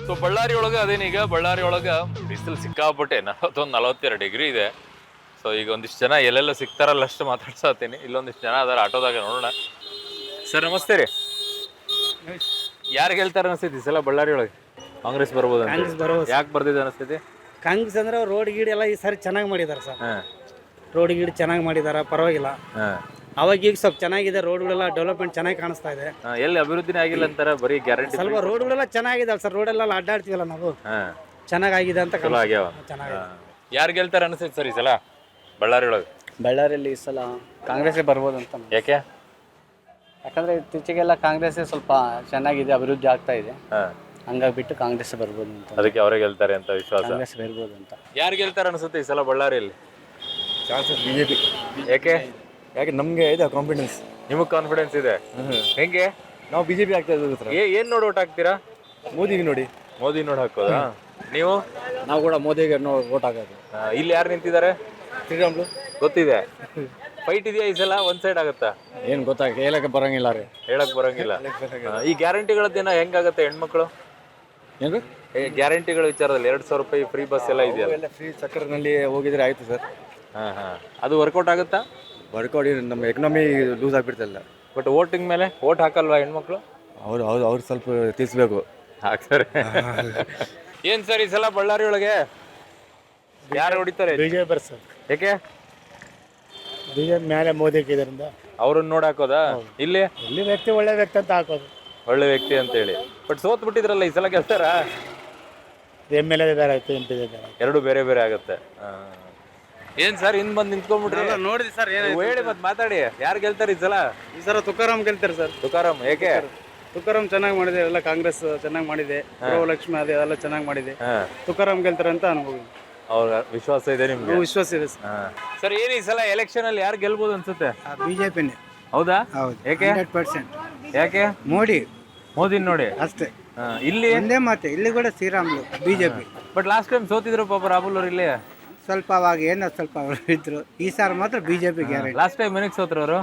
So Ballari ಒಳಗೆ ಅದೇನೀಗ ಬಳ್ಳಾರಿ ಒಳಗೆ ಬಿಸಿಲು ಸಿಕ್ಕಾಪಟ್ಟೆ 41-42 ಡಿಗ್ರಿ ಇದೆ. ಸೊ ಈಗ ಒಂದಿಷ್ಟು ಜನ ಎಲ್ಲೆಲ್ಲ ಸಿಗ್ತಾರಲ್ಲ ಅಷ್ಟು ಮಾತಾಡ್ಸತ್ತೀನಿ. ಇಲ್ಲೊಂದಿಷ್ಟು ಜನ ಅದಾರ ಆಟೋದಾಗ, ನೋಡೋಣ. ಸರ್ ನಮಸ್ತೆ ರೀ. ಯಾರು ಗೆಲ್ತಾರೆ ಅನಿಸ್ತೈತಿ ಈ ಸಲ ಬಳ್ಳಾರಿ ಒಳಗೆ? ಕಾಂಗ್ರೆಸ್ ಬರ್ಬೋದು ಅಂತ. ಯಾಕೆ ಬರ್ದಿದೆ ಅನಿಸ್ತೈತಿ? ಕಾಂಗ್ರೆಸ್ ಅಂದ್ರೆ ರೋಡ್ ಗೀಡ್ ಎಲ್ಲ ಈ ಸಾರಿ ಚೆನ್ನಾಗಿ ಮಾಡಿದಾರೆ ಸರ್. ರೋಡ್ ಗೀಡ್ ಚೆನ್ನಾಗಿ ಮಾಡಿದಾರ, ಪರವಾಗಿಲ್ಲ. ಅವಾಗ ಈಗ ಸ್ವಲ್ಪ ಚೆನ್ನಾಗಿದೆ, ರೋಡ್ಗಳೆಲ್ಲ ಡೆವಲಪ್ಮೆಂಟ್ ಚೆನ್ನಾಗಿ ಕಾಣಿಸ್ತಾ ಇದೆ. ಎಲ್ಲಿ ಅಭಿವೃದ್ಧಿನೇ ಆಗಿಲ್ಲ ಅಂತಾರೆ, ಬರೀ ಗ್ಯಾರಂಟಿ. ಸ್ವಲ್ಪ ರೋಡ್ಗಳೆಲ್ಲ ಚೆನ್ನಾಗಿದೆ ಸರ್, ರೋಡೆಲ್ಲ ಅಡ್ಡಾಡ್ತೀವಲ್ಲ ನಾವು, ಚೆನ್ನಾಗಿದೆ ಅಂತ. ಚೆನ್ನಾಗಿದೆ. ಯಾರು ಗೆಲ್ತಾರೆ ಅನಿಸ್ತೈತಿ ಸರ್ ಈ ಸಲ ಬಳ್ಳಾರಿ ಒಳಗೆ? ಬಳ್ಳಾರಿಯಲ್ಲಿ ಈ ಸಲ ಕಾಂಗ್ರೆಸ್ಸೇ ಬರ್ಬೋದು ಅಂತ. ಯಾಕೆ? ಯಾಕಂದ್ರೆ ಇತ್ತೀಚೆಗೆಲ್ಲ ಕಾಂಗ್ರೆಸ್ಸೇ ಸ್ವಲ್ಪ ಚೆನ್ನಾಗಿದೆ, ಅಭಿವೃದ್ಧಿ ಆಗ್ತಾ ಇದೆ. ಹಂಗಾಗ್ಬಿಟ್ಟು ಕಾಂಗ್ರೆಸ್ ಬರ್ಬೋದು ಅಂತ. ಅದಕ್ಕೆ ಅವರೇ ಗೆಲ್ತಾರೆ ಅಂತ ವಿಶ್ವಾಸ. ಕಾಂಗ್ರೆಸ್ ಬರ್ಬೋದು ಅಂತ. ಯಾರು ಗೆಲ್ತಾರೆ ಅನಿಸುತ್ತೆ ಈ ಸಲ ಬಳ್ಳಾರಿಯಲ್ಲಿ? ಬಿಜೆಪಿ. ಯಾಕೆ ನಮ್ಗೆ ಇದೆ ಕಾನ್ಫಿಡೆನ್ಸ್. ನಿಮಗೆ ಕಾನ್ಫಿಡೆನ್ಸ್ ಇದೆ? ಹೆಂಗೆ? ನಾವು ಬಿಜೆಪಿ ಆಗ್ತಾ ಇದ್ದೀವಿ. ಏನ್ ನೋಡಿ ಓಟ್ ಹಾಕ್ತೀರಾ? ಮೋದಿಗೆ ನೋಡಿ. ಮೋದಿ ನೋಡಿ ಹಾಕೋದಾ ನೀವು? ನಾವು ಕೂಡ ಮೋದಿಗೆ ಓಟ್ ಹಾಕೋದು. ಇಲ್ಲಿ ಯಾರು ನಿಂತಿದ್ದಾರೆ? ಶ್ರೀರಾಮ್ಲು. ಗೊತ್ತಿದೆ. ಫೈಟ್ ಇದೆಯಾ ಈ ಸಲ? ಒಂದ್ ಸೈಡ್ ಆಗುತ್ತಾ? ಏನ್ ಗೊತ್ತಾಗ ಹೇಳಕ್ಕೆ ಬರಂಗಿಲ್ಲ ರೀ. ಹೇಳಕ್ ಬರಂಗಿಲ್ಲ. ಈ ಗ್ಯಾರಂಟಿಗಳದ್ದೇನ ಹೆಂಗಾಗತ್ತೆ ಹೆಣ್ಮಕ್ಳು? ಏನು ಗ್ಯಾರಂಟಿಗಳ ವಿಚಾರದಲ್ಲಿ 2,000 ರೂಪಾಯಿ ಫ್ರೀ ಬಸ್ ಎಲ್ಲ ಇದೆಯಲ್ಲ, ಫ್ರೀ ಚಕ್ಕರ್ನಲ್ಲಿ ಹೋಗಿದ್ರೆ ಆಯ್ತು ಸರ್. ಅದು ವರ್ಕೌಟ್ ಆಗುತ್ತಾ? ವರ್ಕೌಟ್ ನಮ್ಮ ಎಕನಾಮಿ ಲೂಸ್ ಆಗ್ಬಿಡ್ತಲ್ಲ. ಬಟ್ ವೋಟಿಂಗ್ ಮೇಲೆ ವೋಟ್ ಹಾಕಲ್ವಾ ಹೆಣ್ಮಕ್ಳು? ಅವ್ರು ಸ್ವಲ್ಪ ತಿಳಿಸ್ಬೇಕು. ಹಾಕ್ತಾರೆ. ಏನ್ ಸರ್ ಈ ಸಲ ಬಳ್ಳಾರಿ ಒಳಗೆ ಯಾರು ಹೊಡಿತಾರೆ? BJP sir. ಯಾಕೆ? ಬಿಜೆಪಿ ಮೇಲೆ ಮೋದಿ ಇದರಿಂದ ಅವ್ರನ್ನ ನೋಡಿ ಹಾಕೋದಾ? ಇಲ್ಲಿ ವ್ಯಕ್ತಿ ಒಳ್ಳೆ ವ್ಯಕ್ತಿ ಅಂತ ಹಾಕೋದು. ಒಳ್ಳೆ ವ್ಯಕ್ತಿ ಅಂತ ಹೇಳಿ. ಬಟ್ ಸೋತ್ ಬಿಟ್ಟಿದ್ರಲ್ಲ, ಈ ಸಲ ಗೆಲ್ತಾರ? MLA ಬೇರೆ ಆಯ್ತು, MP ಬೇರೆ. ಎರಡು ಬೇರೆ ಬೇರೆ ಆಗುತ್ತೆ. ಏನ್ ಸರ್ ಹಿಂದ್ ಬಂದು ನಿಂತ್ಕೊಂಡ್ಬಿಟ್ರಿ? ನೋಡಿದ್ರಿ ಸರ್, ಹೇಳಿ ಮತ್ ಮಾತಾಡಿ. ಯಾರು ಗೆಲ್ತಾರೆ ಈ ಸಲ? ಈ ಸಲ ತುಕಾರಾಮ್ ಗೆಲ್ತಾರೆ ಸರ್. ತುಕಾರಾಮ್. ಏಕೆ? ತುಕಾರಾಮ್ ಚೆನ್ನಾಗಿ ಮಾಡಿದೆ, ಎಲ್ಲ ಕಾಂಗ್ರೆಸ್ ಚೆನ್ನಾಗಿ ಮಾಡಿದೆ, ಗೃಹಲಕ್ಷ್ಮಿ ಅದೇ ಎಲ್ಲ ಚೆನ್ನಾಗಿ ಮಾಡಿದೆ. ತುಕಾರಾಮ್ ಗೆಲ್ತಾರೆ ಅಂತ ಅನ್ಬೋದು. ಅವ್ರ ವಿಶ್ವಾಸ ಇದೆ ನಿಮ್ಗೆ? ವಿಶ್ವಾಸ ಇದೆ ಸರ್. ಏನ್ ಈ ಸಲ ಎಲೆಕ್ಷನ್ ಅಲ್ಲಿ ಯಾರು ಗೆಲ್ಬೋದು ಅನ್ಸುತ್ತೆ? ಬಿಜೆಪಿನೇ. ಹೌದಾ? ಹೌದು. ಯಾಕೆ? 100%. ಯಾಕೆ? ಮೋದಿ ನೋಡಿ ಅಷ್ಟೇ. ಇಲ್ಲಿ ಒಂದೇ ಮಾತೆ, ಇಲ್ಲಿ ಕೂಡ Sriramulu BJP. But last time ಸೋತಿದ್ರು ಪಾಪ ರಾಹುಲ್ ಅವ್ರು ಇಲ್ಲಿ. ಸ್ವಲ್ಪ ಅವಾಗ ಏನೋ ಸ್ವಲ್ಪ ಅವರು ಇದ್ರು. ಈ ಸಾರಿ ಮಾತ್ರ ಬಿಜೆಪಿ ಗ್ಯಾರಂಟಿ. ಲಾಸ್ಟ್ ಟೈಮ್ ಏನಕ್ಕೆ ಸೋತ್ರು ಅವರು?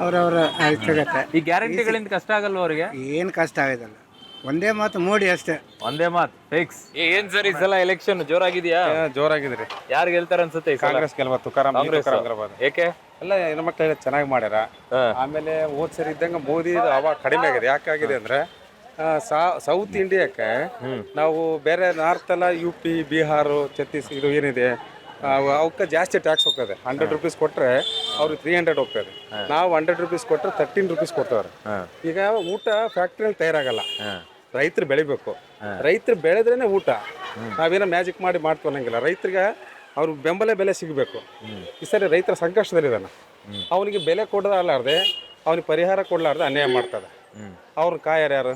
ಅವ್ರವ್ರ ಸಿಗತ್ತೆ. ಈ ಗ್ಯಾರಂಟಿಗಳಿಂದ ಕಷ್ಟ ಆಗಲ್ವ ಅವ್ರಿಗೆ? ಏನು ಕಷ್ಟ ಆಗೋದಲ್ಲ, ಒಂದೇ ಮಾತು ಮೋದಿ ಅಷ್ಟೇ. ಒಂದೇ ಮಾತು ಫಿಕ್ಸ್. ಏನ್ ಸರ್ ಈ ಸಲ ಎಲೆಕ್ಷನ್ ಜೋರಾಗಿದೆಯಾ? ಜೋರಾಗಿದ್ರಿ. ಯಾರು ಗೆಲ್ತಾರ ಅನ್ಸುತ್ತೆ? ಕಾಂಗ್ರೆಸ್ ಗೆಲ್ಬೋದು. ತುಕಾರಾಮ್. ಏಕೆ? ಎಲ್ಲ ಹೆಣ್ಮಕ್ಳೆಲ್ಲ ಚೆನ್ನಾಗಿ ಮಾಡ್ಯಾರ. ಆಮೇಲೆ ಹೋದ್ ಸರಿ ಇದ್ದಂಗೆ ಮೋದಿ ಅವಾಗ ಕಡಿಮೆ ಆಗಿದೆ. ಯಾಕಾಗಿದೆ ಅಂದ್ರೆ ಸೌತ್ ಇಂಡಿಯಾಕ್ಕೆ ನಾವು ಬೇರೆ ನಾರ್ತ್ ಎಲ್ಲ UP, ಬಿಹಾರ, ಛತ್ತೀಸ್ ಇದು ಏನಿದೆ ಅವಕ್ಕೆ ಜಾಸ್ತಿ ಟ್ಯಾಕ್ಸ್ ಹೋಗ್ತದೆ. 100 ರೂಪೀಸ್ ಕೊಟ್ಟರೆ ಅವ್ರಿಗೆ 300 ಹೋಗ್ತದೆ. ನಾವು 100 ರೂಪೀಸ್ ಕೊಟ್ಟರೆ 13 ರೂಪೀಸ್ ಕೊಡ್ತಾರೆ. ಈಗ ಊಟ ಫ್ಯಾಕ್ಟ್ರಿಯಲ್ಲಿ ತಯಾರಾಗಲ್ಲ, ರೈತರು ಬೆಳಿಬೇಕು. ರೈತರು ಬೆಳೆದ್ರೇನೆ ಊಟ. ನಾವೇನೋ ಮ್ಯಾಜಿಕ್ ಮಾಡಿ ಮಾಡ್ಕೊಳಂಗಿಲ್ಲ. ರೈತರಿಗೆ ಅವ್ರ ಬೆಲೆ ಸಿಗಬೇಕು. ಈ ಸರಿ ರೈತರ ಸಂಕಷ್ಟದಲ್ಲಿದ್ದಾನೆ. ಅವನಿಗೆ ಬೆಲೆ ಕೊಡಲಾರ್ದೆ, ಅವನಿಗೆ ಪರಿಹಾರ ಕೊಡಲಾರ್ದೆ ಅನ್ಯಾಯ ಮಾಡ್ತದೆ. ಅವ್ರ ಕಾಯರು ಯಾರು?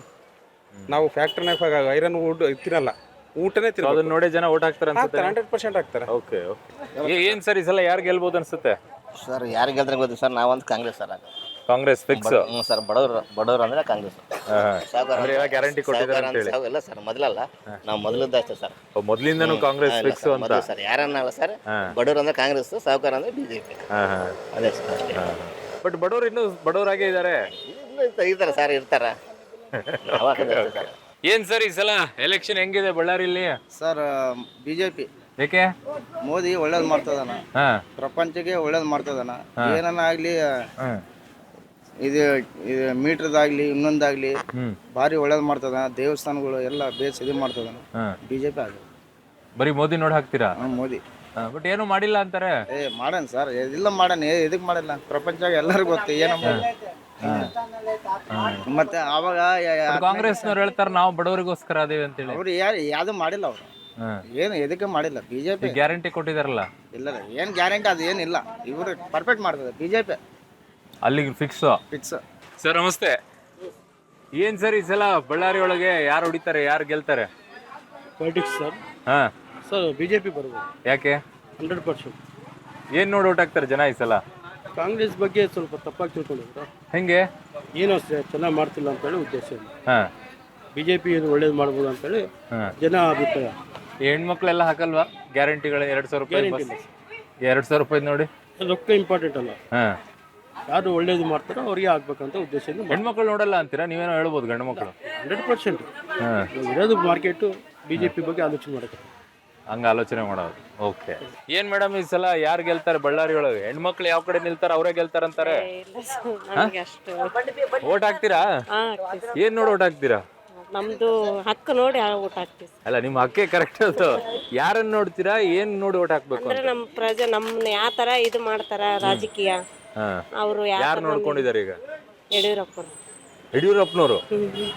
ನಾವು ಫ್ಯಾಕ್ಟ್ರಿನಾಗ ಐರನ್ ವುಡ್ ತಿನ್ನಲ್ಲ, ಊಟನೇ ಅದನ್ನ ನೋಡಿ ಜನ ಓಟ್ ಹಾಕ್ತಾರೆ ಅನ್ಸುತ್ತೆ. 100% ಹಾಕ್ತಾರೆ. ಓಕೆ. ಏನ್ ಸರ್ ಈ ಸಲ ಯಾರು ಗೆಲ್ಬೋದು ಅನ್ಸುತ್ತೆ? ಸರ್ ಯಾರು ಗೆಲ್ತಾರೆ ಗೊತ್ತಿಲ್ಲ ಸರ್. ನಾವಂತ Congress sir. Congress fix. Sir ಬಡವರು ಅಂದ್ರೆ ಕಾಂಗ್ರೆಸ್. ಗ್ಯಾರಂಟಿ ಕೊಟ್ಟಿದ್ದಾರೆ ಅಂತ ಹೇಳಿ ಇಲ್ಲ ಸರ್, ಮೊದಲಲ್ಲ, ನಾವು ಮೊದಲಿದ್ದ ಅಷ್ಟೇ ಸರ್. ಮೊದಲಿಂದನೂ ಕಾಂಗ್ರೆಸ್ ಫಿಕ್ಸ್ ಅಂತ ಸರ್. ಯಾರನ್ನಲ್ಲ ಸರ್, ಬಡವರು ಅಂದ್ರೆ ಕಾಂಗ್ರೆಸ್, ಸಾಹುಕಾರ ಅಂದ್ರೆ ಬಿಜೆಪಿ. ಅದೇ ಸರ್ ಅಷ್ಟೇ. ಬಟ್ ಬಡವರು ಇನ್ನೂ ಬಡವರಾಗೇ ಇದ್ದಾರೆ. ಇರ್ತಾರೆ ಸರ್, ಇರ್ತಾರ. ಏನ್ ಸರ್ ಈ ಸಲ ಎಲೆಕ್ಷನ್ ಹೆಂಗಿದೆ ಬಳ್ಳಾರಿಯಲ್ಲಿ? Sir BJP. ಏಕೆ? ಮೋದಿ ಒಳ್ಳೇದ್ ಮಾಡ್ತದಾನ, ಪ್ರಪಂಚಕ್ಕೆ ಒಳ್ಳೇದ್ ಮಾಡ್ತದಾನ. ಏನನ್ನ ಆಗ್ಲಿ, ಇದು ಮೀಟರ್ದಾಗ್ಲಿ ಇನ್ನೊಂದಾಗ್ಲಿ ಭಾರಿ ಒಳ್ಳೇದ್ ಮಾಡ್ತದ. ದೇವಸ್ಥಾನಗಳು ಎಲ್ಲ ಬೇಸ್ ಇದು ಮಾಡ್ತದಾನ. ಬಿಜೆಪಿ ಆಗ ಬರೀ ಮೋದಿ ನೋಡಿ ಹಾಕ್ತೀರಾ? ಮೋದಿ. ಬಟ್ ಏನು ಮಾಡಿಲ್ಲ ಅಂತಾರೆ. ಮಾಡನ್ ಸರ್, ಇಲ್ಲ ಮಾಡನ್. ಎದಕ್ ಮಾಡಿಲ್ಲ? ಪ್ರಪಂಚ ಎಲ್ಲರಿಗೂ ಗೊತ್ತು ಏನ. ಮತ್ತೆ ಅವಾಗ ಕಾಂಗ್ರೆಸ್ನವ್ರು ಹೇಳ್ತಾರೆ ನಾವು ಬಡವರಿಗೋಸ್ಕರ ಅದೇವಿ ಅಂತ ಹೇಳಿ. ಅವ್ರು ಯಾವ್ದು ಮಾಡಿಲ್ಲ. ಅವ್ರು ಏನು ಎದಕ್ಕೆ ಮಾಡಿಲ್ಲ. ಬಿಜೆಪಿ ಗ್ಯಾರಂಟಿ ಕೊಟ್ಟಿದಾರಲ್ಲ. ಇಲ್ಲ ಏನ್ ಗ್ಯಾರಂಟಿ ಅದು ಏನಿಲ್ಲ. ಇವರು ಪರ್ಫೆಕ್ಟ್ ಮಾಡ್ತದೆ ಬಿಜೆಪಿ. ಅಲ್ಲಿಗೆ ಫಿಕ್ಸ್. ಸರ್ ನಮಸ್ತೆ. ಏನ್ ಸರ್ ಈ ಸಲ ಬಳ್ಳಾರಿ ಒಳಗೆ ಯಾರು ಹೊಡಿತಾರೆ, ಯಾರು ಗೆಲ್ತಾರೆ? Politics sir. ಸರ್ ಬಿಜೆಪಿ ಬರ್ಬೋದು. ಯಾಕೆ? 100%. ಏನ್ ನೋಡಿ ಓಟ್ ಹಾಕ್ತಾರೆ ಜನ ಈ ಸಲ? ಕಾಂಗ್ರೆಸ್ ಬಗ್ಗೆ ಸ್ವಲ್ಪ ತಪ್ಪಾಗಿ ತಿಳ್ಕೊಂಡಿದ್ರು. ಹೆಂಗೆ? ಏನೋ ಚೆನ್ನಾಗಿ ಮಾಡ್ತಿಲ್ಲ ಅಂತೇಳಿ ಉದ್ದೇಶ. ಬಿಜೆಪಿ ಏನು ಒಳ್ಳೇದು ಮಾಡ್ಬೋದು ಅಂತೇಳಿ ಜನ ಅಭಿಪ್ರಾಯ. ಹೆಣ್ಮಕ್ಳೆಲ್ಲ ಹಾಕಲ್ವಾ ಗ್ಯಾರಂಟಿಗಳು? 2,000 ರೂಪಾಯಿ. 2,000 ರೂಪಾಯಿ ನೋಡಿ. ರೊಕ್ಕ ಇಂಪಾರ್ಟೆಂಟ್ ಅಲ್ಲ. ಯಾರು ಒಳ್ಳೇದು ಮಾಡ್ತಾರೋ ಅವ್ರಿಗೆ ಆಗ್ಬೇಕಂತ ಉದ್ದೇಶದಿಂದ ಹೆಣ್ಮಕ್ಳು ನೋಡಲ್ಲ ಅಂತೀರಾ? ನೀವೇನೋ ಹೇಳ್ಬೋದು ಗಂಡು ಮಕ್ಕಳು. 100% ಇರೋದು ಮಾರ್ಕೆಟು BJP ಬಗ್ಗೆ ಆಲೋಚನೆ ಮಾಡಕ್ಕೆ. ಹಂಗ ಆಲೋಚನೆ ಮಾಡೋದು. ಓಕೆ. ಏನ್ ಮೇಡಮ್ ಈ ಸಲ ಯಾರು ಗೆಲ್ತಾರೆ ಬಳ್ಳಾರಿ ಒಳಗೆ? ಹೆಣ್ಮಕ್ಳು ಯಾವ ಕಡೆ ನಿಲ್ತಾರ ಅವರೇ ಗೆಲ್ತಾರಂತಾರೆ. ಓಟ್ ಹಾಕ್ತೀರಾ? ಏನ್ ನೋಡಿ ಓಟ್ ಹಾಕ್ತೀರಾ? ನಮ್ದು ಹಕ್ಕು ನೋಡಿ ಓಟ್ ಹಾಕ್ತೀವಿ. ಅಲ್ಲ ನಿಮ್ಮ ಹಕ್ಕೆ ಕರೆಕ್ಟ್ ಅದು. ಯಾರನ್ನ ನೋಡ್ತೀರಾ? ಏನ್ ನೋಡಿ ಓಟ್ ಹಾಕ್ಬೇಕು? ಅಂದ್ರೆ ನಮ್ಮ ಪ್ರಜೆ ನಮ್ಮನ್ನ ಯಾವ ತರ ಇದು ಮಾಡ್ತಾರ ರಾಜಕೀಯ ಅವರು ಯಾರು ನೋಡ್ಕೊಂಡಿದ್ದಾರೆ ಈಗ? ಯಡಿಯೂರಪ್ಪನವರು.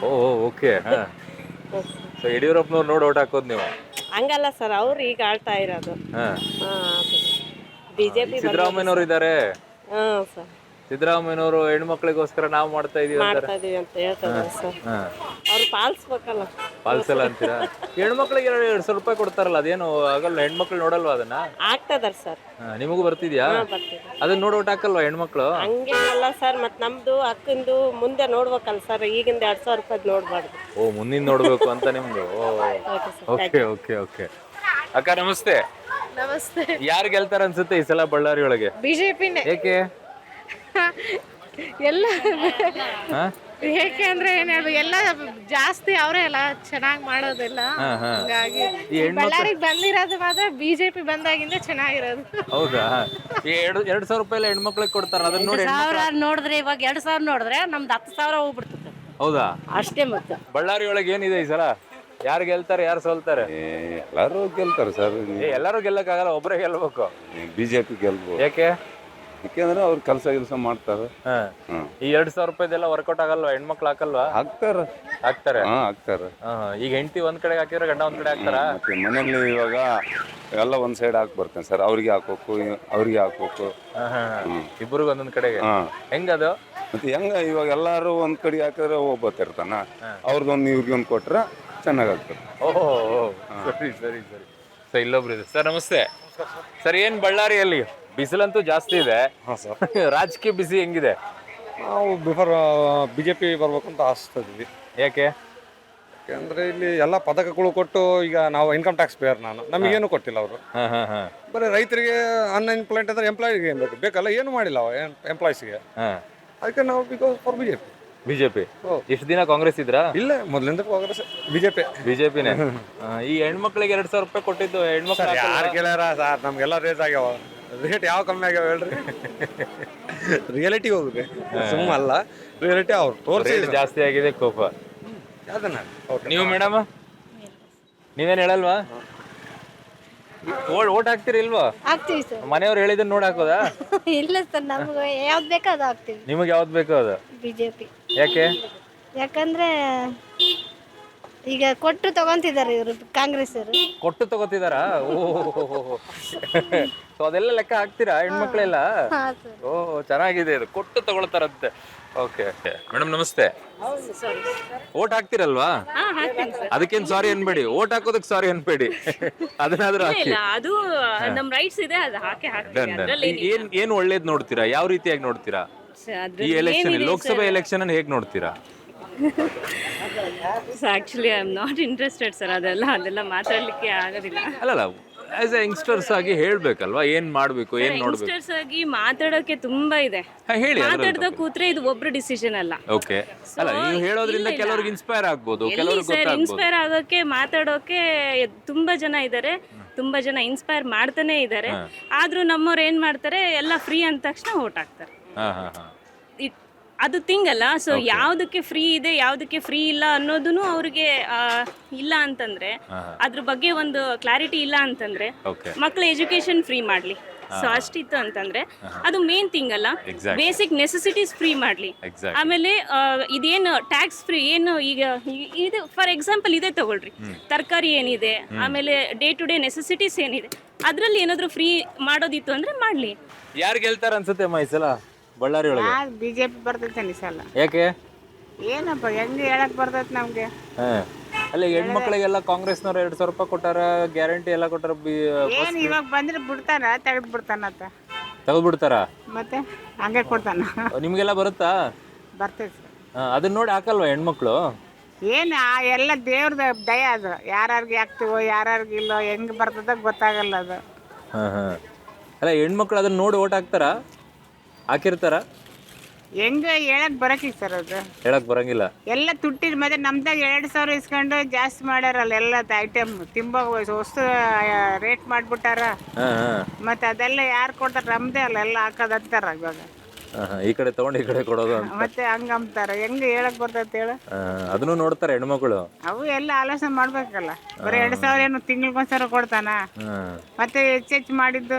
ಓ ಓಕೆ. ಸೊ ಯಡಿಯೂರಪ್ಪನವ್ರು ನೋಡಿ ಓಟ್ ಹಾಕೋದು ನೀವು? ಹಂಗಲ್ಲ ಸರ್, ಅವ್ರು ಈಗ ಆಳ್ತಾ ಇರೋದು. ಬಿಜೆಪಿ ಸಿದ್ದರಾಮಯ್ಯನವರು ಇದ್ದಾರೆ. ಸರ್ ಸಿದ್ದರಾಮಯ್ಯನವರು ಹೆಣ್ಮಕ್ಳಿಗೋಸ್ಕರ ನಾವು ಮಾಡ್ತಾ ಇದೀವಿ ಮಾಡ್ತಾ ಇದೀವಿ ಅಂತ ಹೇಳ್ತಾರೆ ಸರ್. ಅವ್ರು ಪಾಲಿಸ್ಬೇಕಲ್ಲ. ಪಾಲ್ಸಲ್ಲ ಅಂತೀರಾ? ಹೆಣ್ಮಕ್ಳಿಗೆ 200 ರೂಪಾಯಿ ಕೊಡ್ತಾರಲ್ಲ, ಅದೇನು ಆಗಲ್ಲ? ಹೆಣ್ಮಕ್ಳು ನೋಡಲ್ವಾ ಅದನ್ನ? ಆಗ್ತದಾರ ಸರ್. ನಿಮಗೂ ಬರ್ತಿದ್ಯಾ? ಅದನ್ನ ನೋಡಿ ಓಟ್ ಹಾಕಲ್ವಾ ಹೆಣ್ಮಕ್ಳು? ಹಂಗೇನಲ್ಲ ಸರ್, ಮತ್ ನಮ್ದು ಹಕ್ಕಿಂದು ಮುಂದೆ ನೋಡ್ಬೇಕಲ್ಲ ಸರ್. ಈಗಿಂದ 2,000 ರೂಪಾಯಿ ನೋಡ್ಬಾರ್ದು. ಓ ಮುಂದಿನ ನೋಡ್ಬೇಕು ಅಂತ ನಿಮ್ದು. Okay okay okay. ಅಕ್ಕ ನಮಸ್ತೆ. ನಮಸ್ತೆ. ಯಾರು ಗೆಲ್ತಾರ ಅನ್ಸುತ್ತೆ ಈ ಸಲ ಬಳ್ಳಾರಿ ಒಳಗೆ? ಬಿಜೆಪಿನೇ. ಏಕೆ? ಎಲ್ಲ ಏಕೆ ಅಂದ್ರೆ ಏನ್ ಹೇಳು, ಎಲ್ಲ ಜಾಸ್ತಿ ಅವರೇ ಎಲ್ಲ ಚೆನ್ನಾಗಿ ಮಾಡೋದಿಲ್ಲ. ಹಾಗಾಗಿ ಬಳ್ಳಾರಿಗೆ ಬಂದಿರೋದು ಮಾತ್ರ ಬಿಜೆಪಿ ಬಂದಾಗಿಂದ ಚೆನ್ನಾಗಿರೋದು. ಹೌದಾ? ಈ 2,000 ರೂಪಾಯಿ ಹೆಣ್ಮಕ್ಳಿಗೆ ಕೊಡ್ತಾರ, ಅದನ್ನ ನೋಡಿ ನೋಡಿದ್ರೆ ಇವಾಗ 2,000 ನೋಡಿದ್ರೆ ನಮ್ದು 10,000 ಹೋಗ್ಬಿಡ್ತದೆ. ಹೌದಾ? ಅಷ್ಟೇ. ಮತ್ತೆ ಬಳ್ಳಾರಿ ಒಳಗೆ ಏನಿದೆ ಈ ಸಲ? ಯಾರು ಗೆಲ್ತಾರೆ ಯಾರು ಸೋಲ್ತಾರೆ? ಎಲ್ಲರೂ ಗೆಲ್ತಾರೆ ಸರ್. ಎಲ್ಲರೂ ಗೆಲ್ಲಕ್ಕಾಗಲ್ಲ, ಒಬ್ಬರೇ ಗೆಲ್ಬೇಕು. BJP ಗೆಲ್ಬೋದು. ಯಾಕೆ? ಯಾಕೆಂದ್ರೆ ಅವ್ರು ಕೆಲಸ ಮಾಡ್ತಾರೆ. ಈ 2,000 ರೂಪಾಯಿದೆಲ್ಲ ವರ್ಕೌಟ್ ಆಗಲ್ವಾ? ಹೆಣ್ಮಕ್ಳು ಹಾಕಲ್ವಾ? ಹಾಕ್ತಾರೆ. ಹಾಕ್ತಾರೆ. ಈಗ ಹೆಂಡತಿ ಒಂದ್ ಕಡೆ ಹಾಕಿದ್ರೆ ಗಂಡ ಒಂದ್ ಕಡೆ ಹಾಕ್ತಾರ? ಮತ್ತೆ ಮನೆಯಲ್ಲಿ ಇವಾಗ ಎಲ್ಲ ಒಂದ್ ಸೈಡ್ ಹಾಕಿ ಬರ್ತೇನೆ ಸರ್. ಅವ್ರಿಗೆ ಹಾಕ್ಬೇಕು, ಅವ್ರಿಗೆ ಹಾಕ್ಬೇಕು. ಇಬ್ಬರಿಗೂ ಒಂದೊಂದ್ ಕಡೆಗೆ. ಹೆಂಗದು? ಮತ್ತೆ ಹೆಂಗ ಇವಾಗ ಎಲ್ಲಾರು ಒಂದ್ ಕಡೆ ಹಾಕಿದ್ರೆ ಹೋಗ್ಬತ್ತಿರ್ತಾನ. ಅವ್ರದ್ದೊಂದು ಇವ್ರಿಗೊಂದು ಕೊಟ್ರೆ ಚೆನ್ನಾಗಾಗ್ತದೆ. ಓಹೋ ಸರಿ ಸರಿ ಸರಿ. ಸರ್ ಇಲ್ಲೊಬ್ರು ಇದೆ. ಸರ್ ನಮಸ್ತೆ. ಸರ್ ಏನ್ ಬಳ್ಳಾರಿಯಲ್ಲಿ ಬಿಸಿಲಂತೂ ಜಾಸ್ತಿ ಇದೆ. ರಾಜಕೀಯ ಬಿಸಿ ಹೆಂಗಿದೆ? ನಾವು BJP ಬರ್ಬೇಕಂತ ಆಸ್ತಿದ್ವಿ. ಯಾಕೆ? ಯಾಕೆಂದ್ರೆ ಇಲ್ಲಿ ಎಲ್ಲ ಪದಕಗಳು ಕೊಟ್ಟು, ಈಗ ನಾವು ಇನ್ಕಮ್ ಟ್ಯಾಕ್ಸ್ ಪೇಯರ್, ನಮಗೇನು ಕೊಟ್ಟಿಲ್ಲ ಅವರು. ಬರೀ ರೈತರಿಗೆ ಅನ್ಎಂಪ್ಲಾಯ್ಡ್ ಅಂದ್ರೆ ಎಂಪ್ಲಾಯಿಗೆ ಏನು ಬೇಕಲ್ಲ, ಏನು ಮಾಡಿಲ್ಲ ಎಂಪ್ಲಾಯ್ಸ್ಗೆ. ಅದಕ್ಕೆ ನಾವು ಬಿಕಾಸ್ ಫಾರ್ ಬಿಜೆಪಿ. ಇಷ್ಟು ದಿನ ಕಾಂಗ್ರೆಸ್ ಇದ್ರಾ? ಇಲ್ಲ, ಮೊದಲಿಂದ ಕಾಂಗ್ರೆಸ್. ಬಿಜೆಪಿನೇ. ಈ ಹೆಣ್ಮಕ್ಳಿಗೆ 2,000 ರೂಪಾಯಿ ಕೊಟ್ಟಿದ್ದು ಹೆಣ್ಮಕ್ಳು ಯಾರು ಕೇಳ್ಯಾರ ಸರ್? ನಮ್ಗೆಲ್ಲ ರೇಸ್ ಆಗ್ಯಾವ. ರೇಟ್ ಯಾವ ಕಮ್ಮಿ ಆಗ್ಯಾವ ಹೇಳ್ರಿ? ರಿಯಾಲಿಟಿ ಹೋಗ್ರಿ, ಸುಮ್ಮ ಅಲ್ಲ, ರಿಯಾಲಿಟಿ ಅವ್ರು ತೋರಿಸಿ ಜಾಸ್ತಿ ಆಗಿದೆ ಕೋಪ. ಅದನ್ನ ನೀವು ಮೇಡಮ್ ನೀವೇನ್ ಹೇಳಲ್ವಾ? ಓಟ್ ಹಾಕ್ತಿರಿ ಇಲ್ವಾ? ಹಾಕ್ತೀವಿ ಸರ್. ಮನೆಯವ್ರು ಹೇಳಿದನ್ನ ನೋಡಿ ಹಾಕೋದಾ? ಇಲ್ಲ ಸರ್, ನಮ್ಗೆ ಯಾವ್ದು ಬೇಕೋ ಅದು ಹಾಕ್ತೀವಿ. ನಿಮಗೆ ಯಾವ್ದು ಬೇಕೋ ಅದು? ಬಿಜೆಪಿ. ಯಾಕೆ? ಯಾಕಂದ್ರೆ ಈಗ ಕೊಟ್ಟು ತಗೊಂತಿದ್ದಾರೆ ಇವರು, ಕಾಂಗ್ರೆಸ್ ಅವರು. ಕೊಟ್ಟು ತಗೋತಿದಾರಾ? ಓಹೋ. ಸೊ ಅದೆಲ್ಲ ಲೆಕ್ಕ ಹಾಕ್ತೀರಾ ಹೆಣ್ಮಕ್ಳೆಲ್ಲ? ಓ ಚೆನ್ನಾಗಿದೆ ಇದು, ಕೊಟ್ಟು ತಗೊಳ್ತಾರಂತೆ. ಓಕೆ ಮೇಡಮ್ ನಮಸ್ತೆ. ಓಟ್ ಹಾಕ್ತಿರಲ್ವಾ? ಅದಕ್ಕೇನ್ ಸಾರಿ ಅನ್ಬೇಡಿ, ಓಟ್ ಹಾಕೋದಕ್ಕೆ ಸಾರಿ ಅನ್ಬೇಡಿ, ಅದನ್ನಾದ್ರೂ ಹಾಕಿ. ಅದು ನಮ್ ರೈಟ್ಸ್ ಇದೆ, ಅದು ಹಾಕಿ ಹಾಕ್ತೀವಿ. ಏನ್ ಒಳ್ಳೇದ್ ನೋಡ್ತೀರಾ? ಯಾವ ರೀತಿಯಾಗಿ ನೋಡ್ತೀರಾ ಈ ಎಲೆಕ್ಷನ್? ಲೋಕಸಭೆ ಎಲೆಕ್ಷನ್ ಅನ್ನು ಹೇಗ್ ನೋಡ್ತೀರಾ? Actually I am not interested sir. ಅದೆಲ್ಲ ಮಾತಾಡ್ಲಿಕ್ಕೆ ಆಗೋದಿಲ್ಲ. ಅಲ್ಲಲ್ಲ, ಆಸ್ ಎ ಯಂಗ್ಸ್ಟರ್ಸ್ ಆಗಿ ಹೇಳ್ಬೇಕಲ್ವಾ, ಏನ್ ಮಾಡ್ಬೇಕು, ಏನ್ ನೋಡ್ಬೇಕು? ಯಂಗ್ಸ್ಟರ್ಸ್ ಆಗಿ ಮಾತಾಡೋಕೆ ತುಂಬಾ ಇದೆ. ಹೇಳಿ. ಮಾತಾಡ್ದ ಕೂತ್ರೆ ಇದು ಒಬ್ರು ಡಿಸಿಷನ್ ಅಲ್ಲ. ಓಕೆ. ಅಲ್ಲ, ನೀವು ಹೇಳೋದ್ರಿಂದ ಕೆಲವ್ರಿಗೆ ಇನ್ಸ್ಪೈರ್ ಆಗ್ಬೋದು, ಕೆಲವ್ರಿಗೆ ಗೊತ್ತಾಗ್ಬೋದು. ಇನ್ಸ್ಪೈರ್ ಆಗೋಕೆ, ಮಾತಾಡೋಕೆ ತುಂಬಾ ಜನ ಇದ್ದಾರೆ, ತುಂಬಾ ಜನ ಇನ್ಸ್ಪೈರ್ ಮಾಡ್ತಾನೆ ಇದ್ದಾರೆ. ಆದ್ರೂ ನಮ್ಮವ್ರು ಏನ್ ಮಾಡ್ತಾರೆ, ಎಲ್ಲ ಫ್ರೀ ಅಂದ ತಕ್ಷಣ ಓಟ್ ಹಾಕ್ತಾರೆ. ಅದು ಥಿಂಗ್ ಅಲ್ಲ. ಸೊ ಯಾವ್ದಕ್ಕೆ ಫ್ರೀ ಇದೆ, ಯಾವ್ದಕ್ಕೆ ಫ್ರೀ ಇಲ್ಲ ಅನ್ನೋದನ್ನು ಅವ್ರಿಗೆ ಇಲ್ಲ ಅಂತಂದ್ರೆ, ಅದ್ರ ಬಗ್ಗೆ ಒಂದು ಕ್ಲಾರಿಟಿ ಇಲ್ಲ ಅಂತಂದ್ರೆ, ಮಕ್ಳ ಎಜುಕೇಶನ್ ಫ್ರೀ ಮಾಡ್ಲಿ. ಸೊ ಅಷ್ಟಿತ್ತು ಅಂತಂದ್ರೆ ಅದು ಮೇನ್ ಥಿಂಗ್ ಅಲ್ಲ. ಬೇಸಿಕ್ ನೆಸೆಸಿಟೀಸ್ ಫ್ರೀ ಮಾಡ್ಲಿ. ಆಮೇಲೆ ಇದೇನು ಟ್ಯಾಕ್ಸ್ ಫ್ರೀ ಏನು, ಈಗ ಇದು ಫಾರ್ ಎಕ್ಸಾಂಪಲ್ ಇದೇ ತಗೊಳ್ರಿ, ತರಕಾರಿ ಏನಿದೆ, ಆಮೇಲೆ ಡೇ ಟು ಡೇ ನೆಸೆಸಿಟೀಸ್ ಏನಿದೆ, ಅದ್ರಲ್ಲಿ ಏನಾದ್ರು ಫ್ರೀ ಮಾಡೋದಿತ್ತು ಅಂದ್ರೆ ಮಾಡ್ಲಿ. ಯಾರು ಗೆಲ್ತಾರ ಅನ್ಸುತ್ತೆ ಈ ಸಲ ಬಳ್ಳಾರಿ ಒಳಗೆ? ಬಿಜೆಪಿ ಬರ್ತೈತೆ ಅನಿಸಲ್ಲ. ಯಾಕೆ? ಏನಪ್ಪ ಹೆಂಗೆ ಹೇಳಕ್ ಬರ್ತೈತೆ ನಮ್ಗೆ. ಅಲ್ಲ, ಹೆಣ್ಮಕ್ಳಿಗೆಲ್ಲ ಕಾಂಗ್ರೆಸ್ನವ್ರು 2,000 ರೂಪಾಯಿ ಕೊಟ್ಟಾರ, ಗ್ಯಾರಂಟಿ ಎಲ್ಲ ಕೊಟ್ಟಾರ. ಏನ್ ಇವಾಗ ಬಂದ್ರೆ ಬಿಡ್ತಾನ, ತೆಗೆದು ಬಿಡ್ತಾನತ್ತ. ತೆಗೆದ್ಬಿಡ್ತಾರ? ಮತ್ತೆ ಹಂಗೆ ಕೊಡ್ತಾನ. ನಿಮ್ಗೆಲ್ಲ ಬರುತ್ತಾ? ಬರ್ತೈತೆ. ಅದನ್ನ ನೋಡಿ ಹಾಕಲ್ವಾ ಹೆಣ್ಮಕ್ಳು? ಏನ್ ಎಲ್ಲ ದೇವ್ರದ ದಯ ಅದು. ಯಾರ್ಯಾರಿಗೆ ಹಾಕ್ತಿವೋ ಯಾರ್ಯಾರಿಗೆ ಇಲ್ಲೋ, ಹೆಂಗ್ ಬರ್ತದ ಗೊತ್ತಾಗಲ್ಲ ಅದು. ಅಲ್ಲ, ಹೆಣ್ಮಕ್ಳು ಅದನ್ನ ನೋಡಿ ಓಟ್ ಹಾಕ್ತಾರ? ಹಾಕಿರ್ತಾರ? ಹೆಂಗ ಹೇಳಕ್ ಬರಕಿ ಸರ್ ಅದು ಹೇಳಕ್ ಬರಂಗಿಲ್ಲ. ಎಲ್ಲ ತುಟ್ಟಿದ ಮತ್ತೆ ನಮ್ದಾಗ 2,000 ಇಸ್ಕೊಂಡು ಜಾಸ್ತಿ ಮಾಡ್ಯಾರಲ್ಲ ಎಲ್ಲ ಐಟಮ್ ತಿಂಬ ವಸ್ತು ರೇಟ್ ಮಾಡ್ಬಿಟ್ಟಾರ. ಮತ್ತೆ ಅದೆಲ್ಲ ಯಾರು ಕೊಡ್ತಾರ ನಮ್ದೇ ಅಲ್ಲ ಎಲ್ಲ ಹಾಕೋದಂತಾರ ಇವಾಗ. ಈ ಕಡೆ ತಗೊಂಡು ಈ ಕಡೆ ಕೊಡೋದು ಅಂತ. ಮತ್ತೆ ಹಂಗ ಅಂತಾರ ಹೆಂಗ ಹೇಳಕ್ ಬರ್ತೈತೆ ಹೇಳ. ಅದನ್ನು ನೋಡ್ತಾರೆ ಹೆಣ್ಮಕ್ಳು. ಅವು ಎಲ್ಲ ಆಲೋಚನೆ ಮಾಡ್ಬೇಕಲ್ಲ. ಬರೀ 2,000 ಏನು ತಿಂಗಳಿಗೊಂದ್ಸಲ ಕೊಡ್ತಾನ. ಮತ್ತೆ ಹೆಚ್ಚೆಚ್ಚು ಮಾಡಿದ್ದು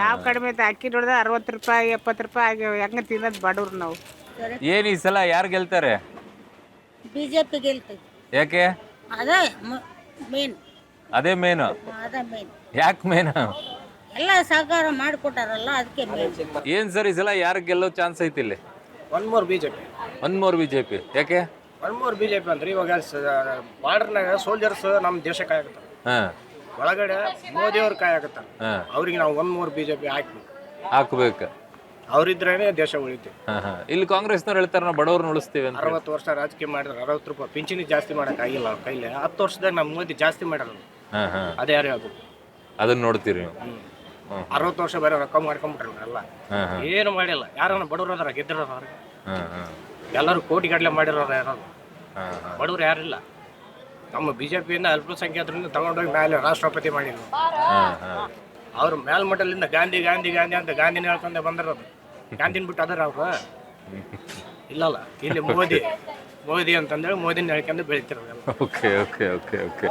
ಯಾವ ಕಡಿಮೆ ಐತೆ. ಅಕ್ಕಿ ನೋಡಿದ್ರೆ 60 ರೂಪಾಯಿ 70 ರೂಪಾಯಿ ಆಗ್ಯಾವ. ಹೆಂಗ ತಿನ್ನೋದು ಬಡವ್ರು ನಾವು. ಏನ್ ಈ ಸಲ ಯಾರು ಗೆಲ್ತಾರೆ? ಬಿಜೆಪಿ ಗೆಲ್ತೈತಿ. ಯಾಕೆ? ಅದೇ ಮೇನ್. ಅದೇ ಮೇನು. ಅದೇ ಮೇನ್. ಯಾಕೆ ಮೇನು? ಎಲ್ಲ ಸಹಕಾರ ಮಾಡಿಕೊಟ್ಟಾರಲ್ಲ ಅದಕ್ಕೆ ಮೇನ್. ಏನ್ ಸರ್ ಈ ಸಲ ಯಾರು ಗೆಲ್ಲೋ ಚಾನ್ಸ್ ಐತಿ ಇಲ್ಲಿ? One more BJP. One more BJP. ಯಾಕೆ? ಒನ್ ಮೋರ್ ಬಿಜೆಪಿ ಅಂದ್ರೆ ಇವಾಗ ಬಾರ್ಡರ್ನಾಗ ಸೋಲ್ಜರ್ಸ್ ನಮ್ಮ ದೇಶ ಕಾಯಕತ್ತಾರ. ಒಳಗಡೆ ಮೋದಿ ಅವ್ರು ಕಾಯಕತ್ತಾರ. ಅವ್ರಿಗೆ ನಾವು ಒನ್ ಮೋರ್ ಬಿಜೆಪಿ ಹಾಕ್ಬೇಕು. ಅವ್ರಿದ್ರೇನೆ ದೇಶ ಉಳಿತು. ಇಲ್ಲಿ ಕಾಂಗ್ರೆಸ್ನವ್ರು ಹೇಳ್ತಾರೆ ನಾವು ಬಡವ್ರನ್ನ ಉಳಿಸ್ತೀವಿ ಅಂತ. 60 ವರ್ಷ ರಾಜಕೀಯ ಮಾಡಿದ್ರೆ 60 ರೂಪಾಯಿ ಪಿಂಚಣಿ ಜಾಸ್ತಿ ಮಾಡಕ್ ಆಗಿಲ್ಲ ಅವ್ರ ಕೈಲಿ. 10 ವರ್ಷದಾಗ ನಮ್ಮ ಮೋದಿ ಜಾಸ್ತಿ ಮಾಡ್ಯಾರ. ಅದೇ ಯಾರು ಅದು ಅದನ್ನ ನೋಡ್ತೀರಿ. 60 ವರ್ಷ ಬೇರೆ ರೊಕ್ಕ ಮಾಡ್ಕೊಂಡ್ಬಿಟ್ರಲ್ಲ ಎಲ್ಲ. ಏನು ಮಾಡಿಲ್ಲ. ಯಾರನ್ನ ಬಡವ್ರು ಅದಾರ ಗೆದ್ದಿರೋ ಎಲ್ಲರೂ ಕೋಟಿ ಗಟ್ಟಲೆ ಮಾಡಿರೋರು ಯಾರು ಬಡವ್ರು ಯಾರಿಲ್ಲ. ನಮ್ಮ ಬಿಜೆಪಿಯಿಂದ ಅಲ್ಪಸಂಖ್ಯಾತರಿಂದ ತಗೊಂಡೋಗಿ ಮೇಲೆ ರಾಷ್ಟ್ರಪತಿ ಮಾಡಿದ್ರು. ಅವ್ರು ಮೇಲ್ಮಟ್ಟಲಿಂದ ಗಾಂಧಿ ಗಾಂಧಿ ಗಾಂಧಿ ಅಂತ ಗಾಂಧಿನ ಹೇಳ್ಕೊಂಡೆ ಬಂದಿರೋದು. ಗಾಂಧಿನ ಬಿಟ್ಟು ಅದರ ಅವ್ರು ಇಲ್ಲಲ್ಲ. ಇಲ್ಲಿ ಮೋದಿ ಮೋದಿ ಅಂತಂದೇಳಿ ಮೋದಿನ ಹೇಳ್ಕೊಂಡು ಬೆಳಿತಿರೋದು. Okay okay okay okay